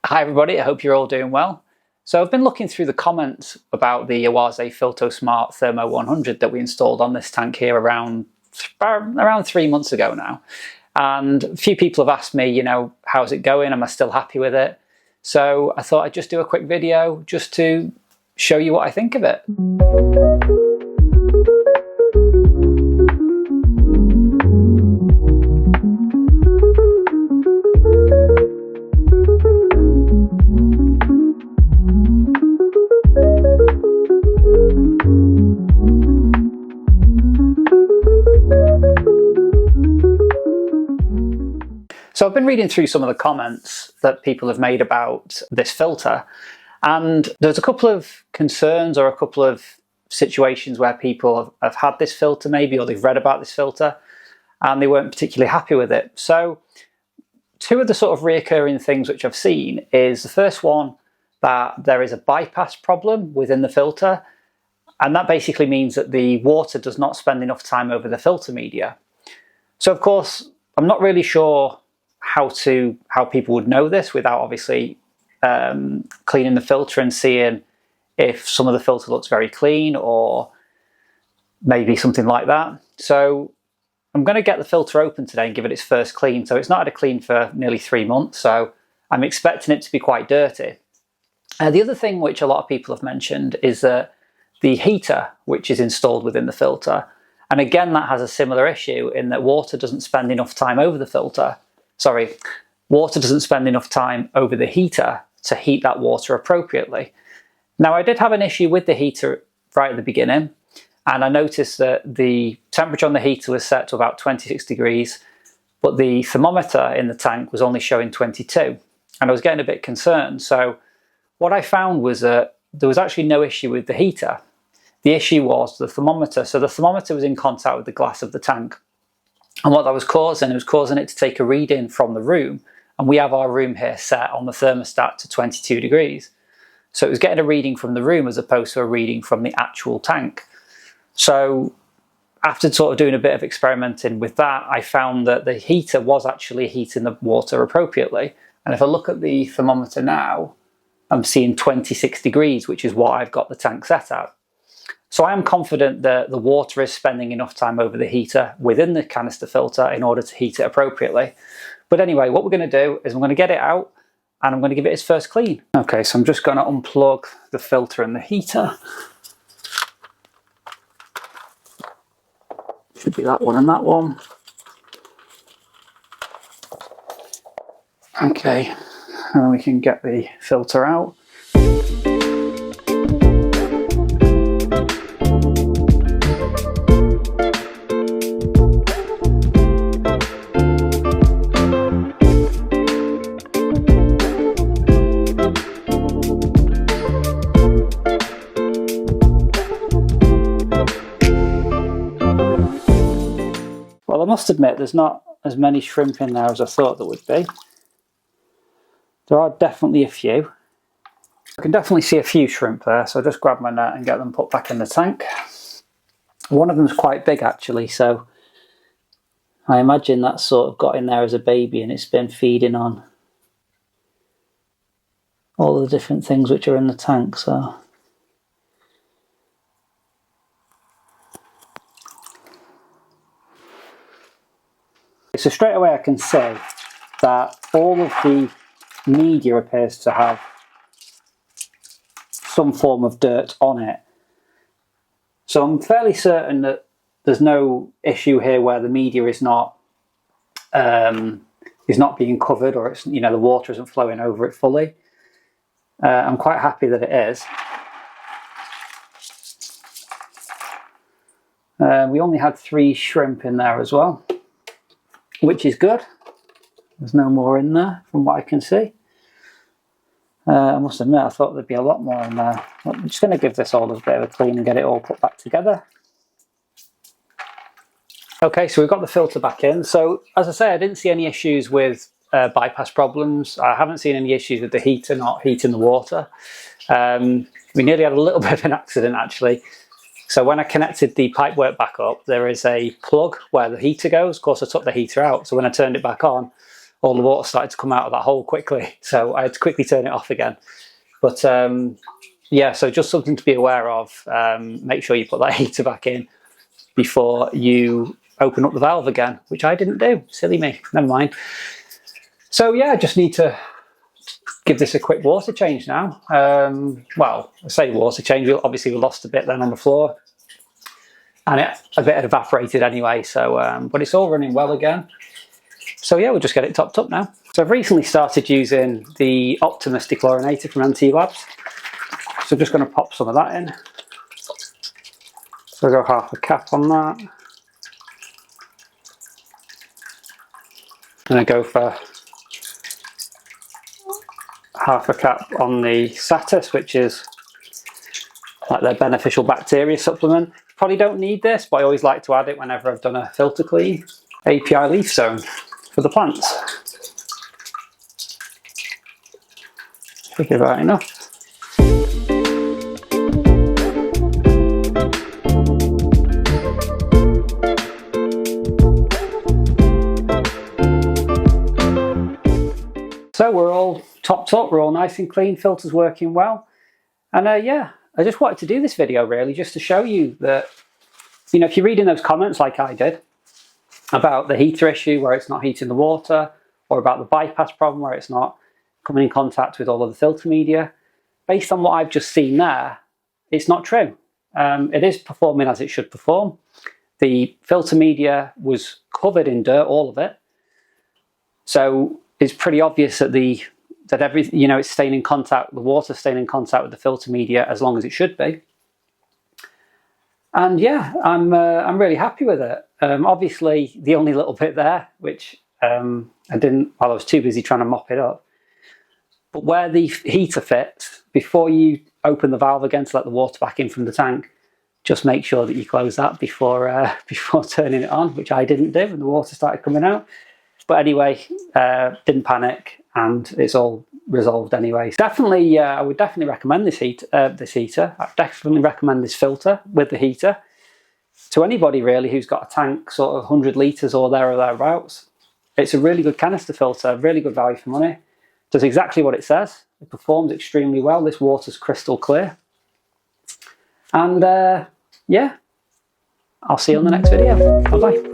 Hi everybody, I hope you're all doing well. So I've been looking through the comments about the Oase Filtosmart Thermo 100 that we installed on this tank here around 3 months ago now. And a few people have asked me, you know, how's it going? Am I still happy with it? So I thought I'd just do a quick video just to show you what I think of it. So I've been reading through some of the comments that people have made about this filter, and there's a couple of concerns or a couple of situations where people have had this filter maybe, or they've read about this filter and they weren't particularly happy with it. So two of the sort of reoccurring things which I've seen is the first one, that there is a bypass problem within the filter, and that basically means that the water does not spend enough time over the filter media. So of course I'm not really sure how people would know this without obviously cleaning the filter and seeing if some of the filter looks very clean or maybe something like that. So I'm going to get the filter open today and give it its first clean. So it's not had a clean for nearly 3 months, so I'm expecting it to be quite dirty. The other thing which a lot of people have mentioned is that the heater which is installed within the filter, and again that has a similar issue in that water doesn't spend enough time over the filter. Water doesn't spend enough time over the heater to heat that water appropriately. Now I did have an issue with the heater right at the beginning, and I noticed that the temperature on the heater was set to about 26 degrees, but the thermometer in the tank was only showing 22, and I was getting a bit concerned. So what I found was that there was actually no issue with the heater. The issue was the thermometer. So the thermometer was in contact with the glass of the tank. And what that was causing, it was causing it to take a reading from the room. And we have our room here set on the thermostat to 22 degrees. So it was getting a reading from the room as opposed to a reading from the actual tank. So after sort of doing a bit of experimenting with that, I found that the heater was actually heating the water appropriately. And if I look at the thermometer now, I'm seeing 26 degrees, which is what I've got the tank set at. So I am confident that the water is spending enough time over the heater within the canister filter in order to heat it appropriately. But anyway, what we're going to do is I'm going to get it out and I'm going to give it its first clean. Okay, so I'm just going to unplug the filter and the heater. Should be that one and that one. Okay, and we can get the filter out. Well, I must admit there's not as many shrimp in there as I thought there would be. There are definitely a few. I can definitely see a few shrimp there, so I'll just grab my net and get them put back in the tank. One of them's quite big actually, so I imagine that's sort of got in there as a baby and it's been feeding on all the different things which are in the tank. So straight away I can say that all of the media appears to have some form of dirt on it. So I'm fairly certain that there's no issue here where the media is not being covered, or it's, you know, the water isn't flowing over it fully. I'm quite happy that it is. We only had 3 shrimp in there as well, which is good. There's no more in there from what I can see. I must admit I thought there'd be a lot more in there. I'm just going to give this all a bit of a clean and get it all put back together. Okay, so we've got the filter back in. So as I say, I didn't see any issues with bypass problems. I haven't seen any issues with the heater not heating the water. We nearly had a little bit of an accident actually. So when I connected the pipework back up, there is a plug where the heater goes. Of course, I took the heater out. So when I turned it back on, all the water started to come out of that hole quickly, so I had to quickly turn it off again. But yeah, so just something to be aware of. Make sure you put that heater back in before you open up the valve again, which I didn't do. Silly me, never mind. So yeah, I just need to give this a quick water change now. Well, I say water change, obviously we lost a bit then on the floor, and a bit had evaporated anyway, so but it's all running well again. So yeah, we'll just get it topped up now. So I've recently started using the Optimus dechlorinator from NT Labs. So I'm just going to pop some of that in. So I'll go half a cap on that. And I go for half a cap on the Satis, which is like their beneficial bacteria supplement. Probably don't need this, but I always like to add it whenever I've done a filter clean. API leaf zone for the plants. Should give that enough. So we're all topped up, we're all nice and clean, filter's working well. And yeah, I just wanted to do this video really just to show you that, you know, if you're reading those comments like I did about the heater issue where it's not heating the water, or about the bypass problem where it's not coming in contact with all of the filter media, based on what I've just seen there, it's not true. It is performing as it should perform. The filter media was covered in dirt, all of it. So it's pretty obvious that everything, you know, it's staying in contact, the water's staying in contact with the filter media as long as it should be. And yeah, I'm really happy with it. Obviously, the only little bit there, which I didn't, while I was too busy trying to mop it up. But where the heater fits, before you open the valve again to let the water back in from the tank, just make sure that you close that before before turning it on, which I didn't do, and the water started coming out. But anyway, didn't panic, and it's all resolved anyway. Definitely, I would definitely recommend this heater. I definitely recommend this filter with the heater to anybody really who's got a tank sort of 100 litres or thereabouts. It's a really good canister filter, really good value for money. Does exactly what it says. It performs extremely well. This water's crystal clear. And yeah, I'll see you on the next video. Bye bye.